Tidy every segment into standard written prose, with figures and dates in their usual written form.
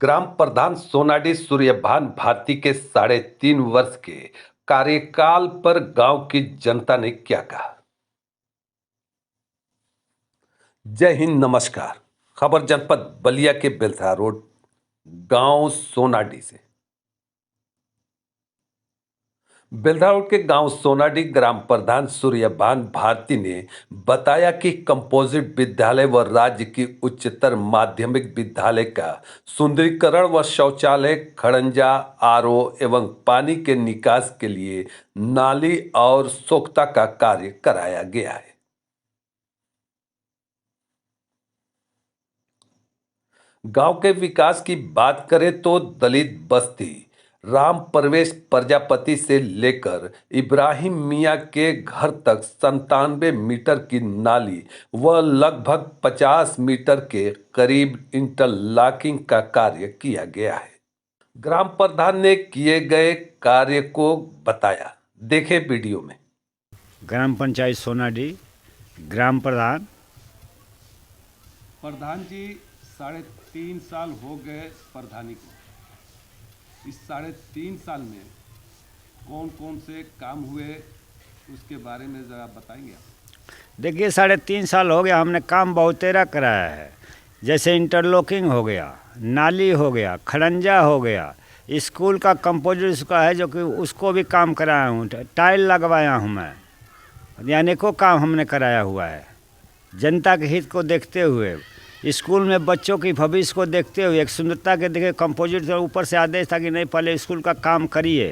ग्राम प्रधान सोनाडी सूर्यभान भारती के 3.5 वर्ष के कार्यकाल पर गांव की जनता ने क्या कहा। जय हिंद, नमस्कार। खबर जनपद बलिया के बेलथरा रोड गांव सोनाडी से। बेलथरा रोड के गांव सोनाडी ग्राम प्रधान सूर्यभान भारती ने बताया कि कंपोजिट विद्यालय व राज्य की उच्चतर माध्यमिक विद्यालय का सुंदरीकरण व शौचालय, खड़ंजा, आरओ एवं पानी के निकास के लिए नाली और सोख्ता का कार्य कराया गया है। गांव के विकास की बात करें तो दलित बस्ती राम प्रवेश प्रजापति से लेकर इब्राहिम मियां के घर तक 97 मीटर की नाली व लगभग 50 मीटर के करीब इंटरलॉकिंग का कार्य किया गया है। ग्राम प्रधान ने किए गए कार्य को बताया, देखें वीडियो में। ग्राम पंचायत सोनाडी ग्राम प्रधान जी 3.5 साल हो गए प्रधानी को। इस 3.5 साल में कौन कौन से काम हुए उसके बारे में ज़रा बताएंगे आप। देखिए 3.5 साल हो गया, हमने काम बहुत तेरा कराया है। जैसे इंटरलॉकिंग हो गया, नाली हो गया, खड़ंजा हो गया, स्कूल का कंपोजिट उसका है जो कि उसको भी काम कराया हूँ, टाइल लगवाया हूँ मैं, यानी को काम हमने कराया हुआ है। जनता के हित को देखते हुए, स्कूल में बच्चों की भविष्य को देखते हुए, एक सुंदरता के देखे कंपोजिट तो ऊपर से आदेश था कि नहीं पहले स्कूल का काम करिए।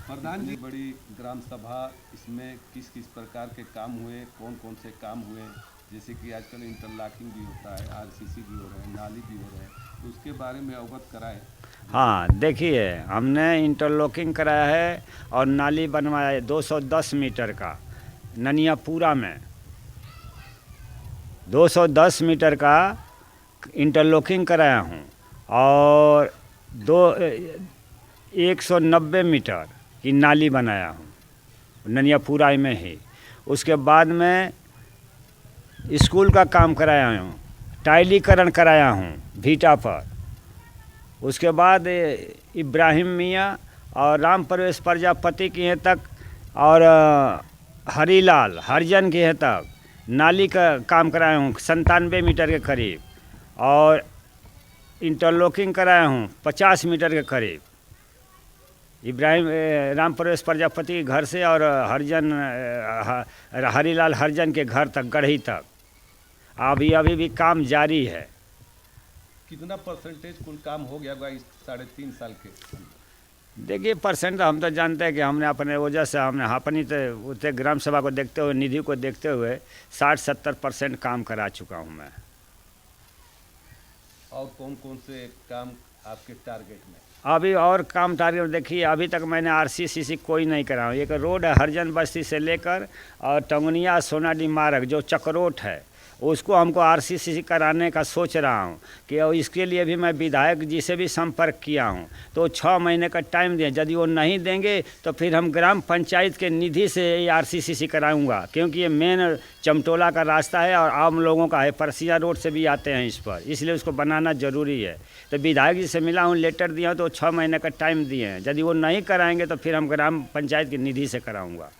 प्रधान जी, बड़ी ग्राम सभा, इसमें किस किस प्रकार के काम हुए, कौन कौन से काम हुए, जैसे कि आजकल इंटरलॉकिंग भी होता है, आरसीसी भी हो रहे हैं, नाली भी हो रहे हैं, तो उसके बारे में अवगत कराएं। हाँ देखिए, हमने इंटरलॉकिंग कराया है और नाली बनवाया है 210 मीटर का ननियापुरा में। 210 मीटर का इंटरलॉकिंग कराया हूँ और 190 मीटर की नाली बनाया हूँ ननियापुरा में ही। उसके बाद में स्कूल का काम कराया हूँ, टाइलीकरण कराया हूँ भीटा पर। उसके बाद इब्राहिम मियां और राम प्रवेश प्रजापति के यहाँ तक और हरीलाल हरिजन के यहाँ तक नाली का काम कराया हूँ 97 मीटर के करीब, और इंटरलॉकिंग कराया हूँ 50 मीटर के करीब इब्राहिम राम प्रवेश प्रजापति के घर से और हरिजन हरीलाल हरिजन के घर तक, गढ़ी तक। अभी भी काम जारी है। कितना परसेंटेज कुल काम हो गया होगा इस 3.5 साल के? देखिए परसेंट हम तो जानते हैं कि हमने अपने वजह से हमने अपनी तो उतने ग्राम सभा को देखते हुए, निधि को देखते हुए 60-70% काम करा चुका हूँ मैं। और कौन कौन से काम आपके टारगेट में? अभी और काम टारगेट देखिए, अभी तक मैंने आरसीसीसी कोई नहीं करा। एक रोड है हरिजन बस्ती से लेकर और टंगनिया सोनाडी मार्ग जो चक्रोट है, उसको हमको आरसीसीसी कराने का सोच रहा हूँ कि इसके लिए भी मैं विधायक जी से भी संपर्क किया हूँ, तो 6 महीने का टाइम दें। यदि वो नहीं देंगे तो फिर हम ग्राम पंचायत के निधि से ये आरसीसीसी कराऊंगा, क्योंकि ये मेन चमटोला का रास्ता है और आम लोगों का है, परसिया रोड से भी आते हैं इस पर, इसलिए उसको बनाना ज़रूरी है। तो विधायक जी से मिला हूँ, लेटर दिया हूँ, तो 6 महीने का टाइम दिए हैं। यदि वो नहीं कराएंगे तो फिर हम ग्राम पंचायत की निधि से कराऊँगा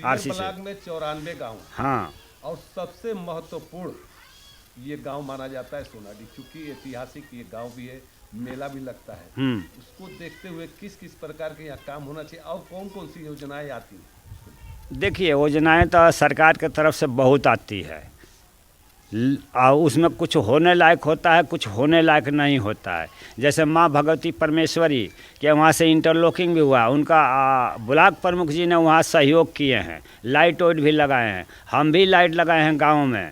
आरसीसी में 94 गाँव। हाँ, और सबसे महत्वपूर्ण ये गांव माना जाता है सोनाडी, क्योंकि ऐतिहासिक ये गांव भी है, मेला भी लगता है। उसको देखते हुए किस किस प्रकार के यहाँ काम होना चाहिए और कौन कौन सी योजनाएं आती हैं? देखिए योजनाएं तो सरकार की तरफ से बहुत आती है, उसमें कुछ होने लायक होता है, कुछ होने लायक नहीं होता है। जैसे माँ भगवती परमेश्वरी के वहाँ से इंटरलॉकिंग भी हुआ, उनका ब्लॉक प्रमुख जी ने वहाँ सहयोग किए हैं, लाइट वाइट भी लगाए हैं। हम भी लाइट लगाए हैं गांव में,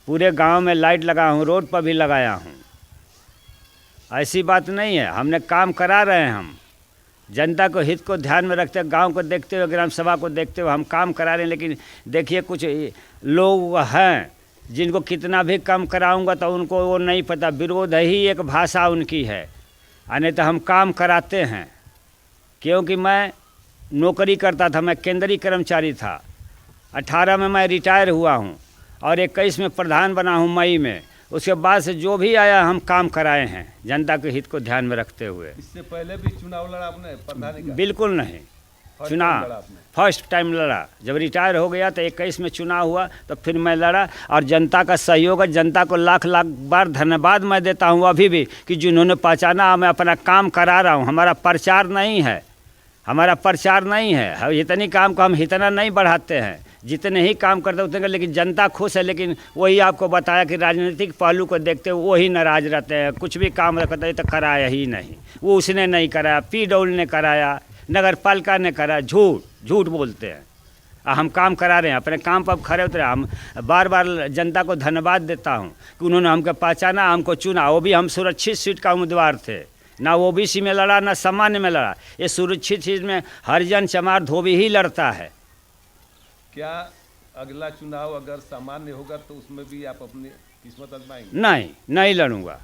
पूरे गांव में लाइट लगाया हूँ, रोड पर भी लगाया हूँ। ऐसी बात नहीं है, हमने काम करा रहे हैं। हम जनता को हित को ध्यान में रखते, गांव को देखते हुए, ग्राम सभा को देखते हुए हम काम करा रहे हैं। लेकिन देखिए कुछ लोग हैं जिनको कितना भी कम कराऊंगा तो उनको वो नहीं पता, विरोध ही एक भाषा उनकी है। नहीं तो हम काम कराते हैं, क्योंकि मैं नौकरी करता था, मैं केंद्रीय कर्मचारी था। 18 में मैं रिटायर हुआ हूँ और 21 में प्रधान बना हूँ मई में। उसके बाद से जो भी आया हम काम कराए हैं जनता के हित को ध्यान में रखते हुए। इससे पहले भी चुनाव लड़ा आपने प्रधानी का? बिल्कुल नहीं। फर्स्ट टाइम लड़ा चुनाव आपने? फर्स्ट टाइम लड़ा। जब रिटायर हो गया तो 21 में चुनाव हुआ तो फिर मैं लड़ा, और जनता का सहयोग है। जनता को लाख लाख बार धन्यवाद मैं देता हूँ अभी भी कि जिन्होंने पहचाना। मैं अपना काम करा रहा हूँ, हमारा प्रचार नहीं है, हमारा प्रचार नहीं है। इतनी काम को हम इतना नहीं बढ़ाते हैं, जितने ही काम करते उतने, लेकिन जनता खुश है। लेकिन वही आपको बताया कि राजनीतिक पहलू को देखते हुए वही नाराज रहते हैं। कुछ भी काम करते हैं तो कराया ही नहीं, वो उसने नहीं कराया, PW ने कराया, नगर पालिका ने कराया। झूठ बोलते हैं। हम काम करा रहे हैं, अपने काम पर खड़े उतरे। हम बार बार जनता को धन्यवाद देता हूँ कि उन्होंने हमको पहचाना, हमको चुना। वो भी हम सुरक्षित सीट का उम्मीदवार थे, ना OBC में लड़ा ना सामान्य में लड़ा। ये सुरक्षित सीट में हरिजन चमार धोबी ही लड़ता है। क्या अगला चुनाव अगर सामान्य होगा तो उसमें भी आप अपनी किस्मत आजमाएंगे? नहीं लड़ूंगा।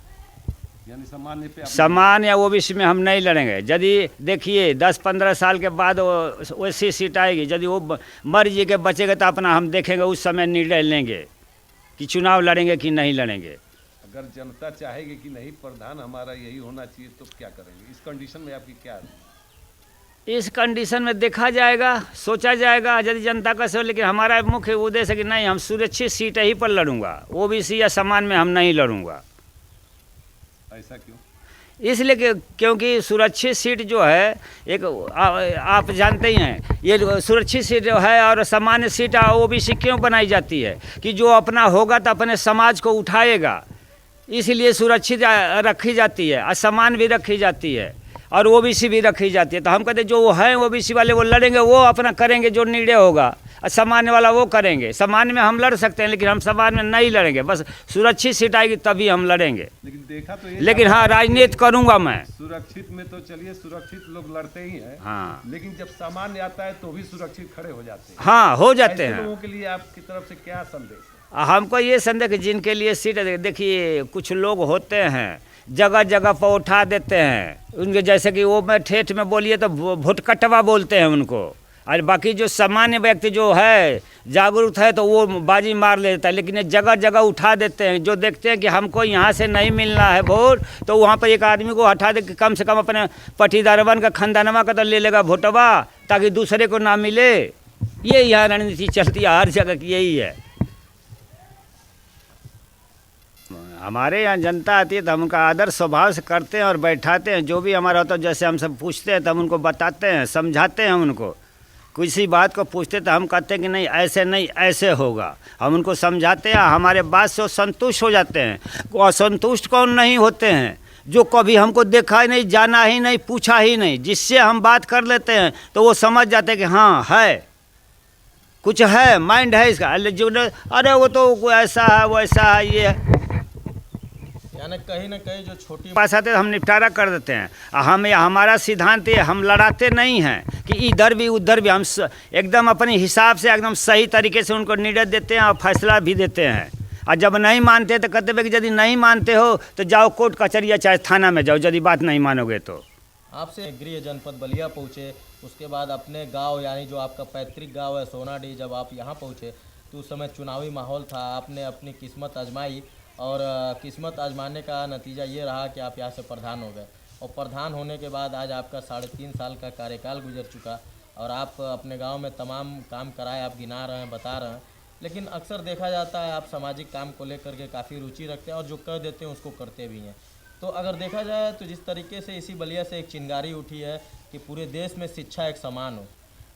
यानी सामान्य पे सामान्य या OBC में हम नहीं लड़ेंगे। यदि देखिए 10-15 साल के बाद वैसी सीट आएगी, यदि वो मर जी के बचेगा तो अपना हम देखेंगे, उस समय निर्णय लेंगे कि चुनाव लड़ेंगे कि नहीं लड़ेंगे। अगर जनता चाहेगी कि नहीं प्रधान हमारा यही होना चाहिए तो क्या करेंगे? इस कंडीशन में आपकी क्या? इस कंडीशन में देखा जाएगा, सोचा जाएगा यदि जनता का सो। लेकिन हमारा मुख्य उद्देश्य है कि नहीं, हम सुरक्षित सीट ही पर लड़ूंगा, OBC या सामान्य में हम नहीं लड़ूंगा। ऐसा क्यों? इसलिए कि क्योंकि सुरक्षित सीट जो है एक आप जानते ही हैं, ये सुरक्षित सीट जो है और सामान्य सीट OBC क्यों बनाई जाती है कि जो अपना होगा तो अपने समाज को उठाएगा, इसलिए सुरक्षित रखी जाती है। और सामान्य भी रखी जाती है और OBC भी रखी जाती है। तो हम कहते जो हैं OBC वाले वो लड़ेंगे, वो अपना करेंगे जो निर्णय होगा, और सामान्य वाला वो करेंगे। सामान्य में हम लड़ सकते हैं लेकिन हम सामान्य में नहीं लड़ेंगे। बस सुरक्षित सीट आएगी तभी हम लड़ेंगे। लेकिन देखा तो ये, लेकिन हाँ, राजनीति करूंगा मैं। सुरक्षित में तो चलिए सुरक्षित लोग लड़ते ही हैं, हाँ, लेकिन जब सामान्य आता है तो भी सुरक्षित खड़े हो जाते हैं। हाँ हो जाते ऐसे हैं। लोगों के लिए आपकी तरफ से क्या संदेश है? हमको ये संदेह कि जिनके लिए सीट, देखिए कुछ लोग होते हैं जगह जगह पर उठा देते हैं उनके, जैसे कि वो मैं ठेठ में बोलिए तो भुटकटवा बोलते हैं उनको। और बाकी जो सामान्य व्यक्ति जो है जागरूक है तो वो बाजी मार लेता है। लेकिन ये जगह जगह उठा देते हैं। जो देखते हैं कि हमको यहाँ से नहीं मिलना है वोट, तो वहाँ पर एक आदमी को हटा दे कि कम से कम अपने पटीदारवन का खानदानवा का तो ले लेगा वोटवा, ताकि दूसरे को ना मिले। ये यहाँ रणनीति चलती है हर जगह की, यही है। हमारे यहाँ जनता आती है तो हम उनका आदर स्वभाव से करते हैं और बैठाते हैं। जो भी हमारा होता है, जैसे हम सब पूछते हैं तो हम उनको बताते हैं, समझाते हैं उनको। किसी बात को पूछते तो हम कहते हैं कि नहीं ऐसे नहीं, ऐसे होगा। हम उनको समझाते हैं, हमारे बात से वो संतुष्ट हो जाते हैं। असंतुष्ट कौन नहीं होते हैं? जो कभी हमको देखा ही नहीं, जाना ही नहीं, पूछा ही नहीं, जिससे हम बात कर लेते हैं तो वो समझ जाते हैं कि हाँ है, कुछ है, माइंड है इसका। अरे वो तो ऐसा है, वैसा है, ये है, यानी कहीं ना कहीं जो छोटी पास आते हम निपटारा कर देते हैं। हमारा सिद्धांत ये, हम लड़ाते नहीं हैं कि इधर भी उधर भी। हम एकदम अपने हिसाब से एकदम सही तरीके से उनको निर्णय देते हैं और फैसला भी देते हैं। और जब नहीं मानते तो कहते हैं कि यदि नहीं मानते हो तो जाओ कोर्ट कचहरी या चाहे थाना में जाओ, यदि बात नहीं मानोगे तो। आपसे गृह जनपद बलिया पहुँचे, उसके बाद अपने गांव यानी जो आपका पैतृक गांव है सोनाडीह, जब आप यहाँ पहुँचे तो उस समय चुनावी माहौल था। आपने अपनी किस्मत आजमाई और किस्मत आजमाने का नतीजा ये रहा कि आप यहाँ से प्रधान हो गए। और प्रधान होने के बाद आज आपका 3.5 साल का कार्यकाल गुजर चुका और आप अपने गांव में तमाम काम कराए, आप गिना रहे हैं, बता रहे हैं। लेकिन अक्सर देखा जाता है आप सामाजिक काम को लेकर के काफ़ी रुचि रखते हैं और जो कर देते हैं उसको करते भी हैं। तो अगर देखा जाए तो जिस तरीके से इसी बलिया से एक चिंगारी उठी है कि पूरे देश में शिक्षा एक समान हो,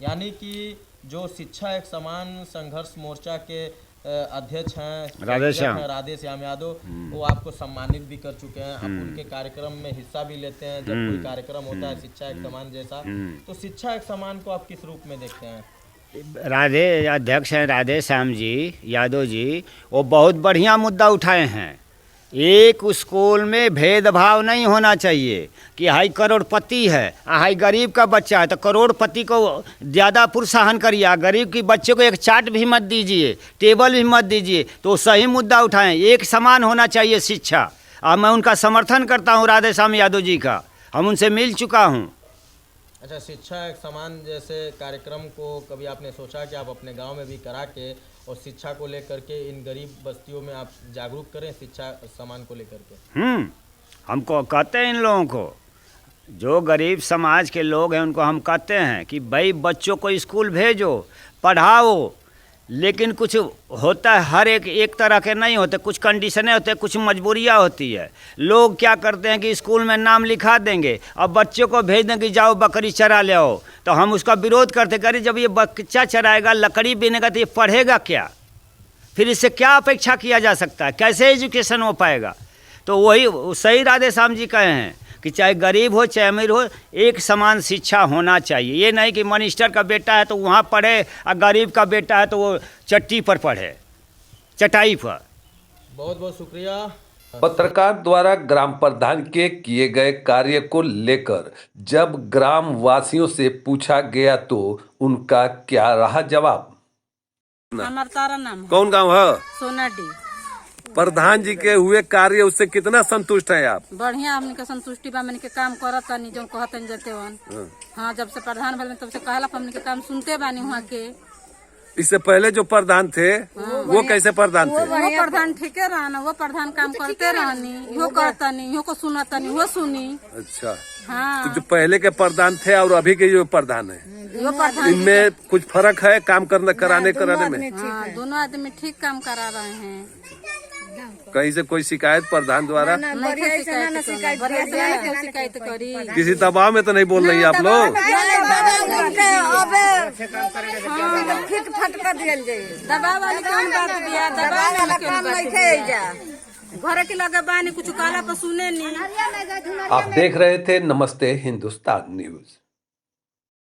यानी कि जो शिक्षा एक समान संघर्ष मोर्चा के अध्यक्ष हैं राधेश्याम यादव, वो आपको सम्मानित भी कर चुके हैं। आप उनके कार्यक्रम में हिस्सा भी लेते हैं जब कोई कार्यक्रम होता है शिक्षा एक समान जैसा। तो शिक्षा एक समान को आप किस रूप में देखते हैं? राधे अध्यक्ष हैं राधेश्याम जी यादव जी, वो बहुत बढ़िया मुद्दा उठाए हैं। एक स्कूल में भेदभाव नहीं होना चाहिए कि हाई करोड़पति है, हाई गरीब का बच्चा है तो करोड़पति को ज़्यादा प्रोत्साहन करिए, गरीब के बच्चे को एक चाट भी मत दीजिए, टेबल भी मत दीजिए। तो सही मुद्दा उठाएं, एक समान होना चाहिए शिक्षा। और मैं उनका समर्थन करता हूं राधेश्याम यादव जी का, हम उनसे मिल चुका हूं। अच्छा, शिक्षा एक समान जैसे कार्यक्रम को कभी आपने सोचा कि आप अपने गांव में भी करा के और शिक्षा को लेकर के इन गरीब बस्तियों में आप जागरूक करें शिक्षा सामान को लेकर के। हमको कहते हैं इन लोगों को, जो गरीब समाज के लोग हैं उनको हम कहते हैं कि भाई बच्चों को स्कूल भेजो, पढ़ाओ, लेकिन कुछ होता है, हर एक तरह के नहीं होते, कुछ कंडीशनें होते हैं, कुछ मजबूरियाँ होती है। लोग क्या करते हैं कि स्कूल में नाम लिखा देंगे और बच्चों को भेज देंगे कि जाओ बकरी चरा ले आओ, तो हम उसका विरोध करते करें जब ये बच्चा चराएगा, लकड़ी बीनेगा, तो ये पढ़ेगा क्या? फिर इससे क्या अपेक्षा किया जा सकता है? कैसे एजुकेशन हो पाएगा? तो वही सही राधे श्याम जी कहे हैं कि चाहे गरीब हो चाहे अमीर हो, एक समान शिक्षा होना चाहिए। ये नहीं कि मिनिस्टर का बेटा है तो वहाँ पढ़े और गरीब का बेटा है तो वो चट्टी पर पढ़े, चटाई पर। बहुत बहुत शुक्रिया। पत्रकार द्वारा ग्राम प्रधान के किए गए कार्य को लेकर जब ग्राम वासियों से पूछा गया तो उनका क्या रहा जवाब? हमार तारा नाम है। कौन गांव है? सोनाडी। प्रधान जी के हुए कार्य उससे कितना संतुष्ट है आप? बढ़िया, हमने के संतुष्टि बा, हमने के काम करत तानी जो कहतन जते वन। हाँ, जब से प्रधान भले तब से कहला हमने के काम सुनते बानी वहाँ के। इससे पहले जो प्रधान थे वो कैसे प्रधान थे? वो प्रधान ठीके रहना, वो प्रधान काम करते रहनी, यो करतनी, यो को सुनतनी, वो सुनी। अच्छा, हाँ, तो जो पहले के प्रधान थे और अभी के जो प्रधान है, यो प्रधान, इनमें कुछ फर्क है काम कराने में? हाँ, दोनों आदमी ठीक काम करा रहे हैं। कहीं से कोई शिकायत प्रधान द्वारा? शिकायत करी किसी दबाव में तो नहीं बोल रही आप लोग? दबाव वाली कौन बात दिया? दबाव वाली कौन बात? घर के लगे बानी कुछ काला पर सुने नहीं। आप देख रहे थे नमस्ते हिंदुस्तान न्यूज।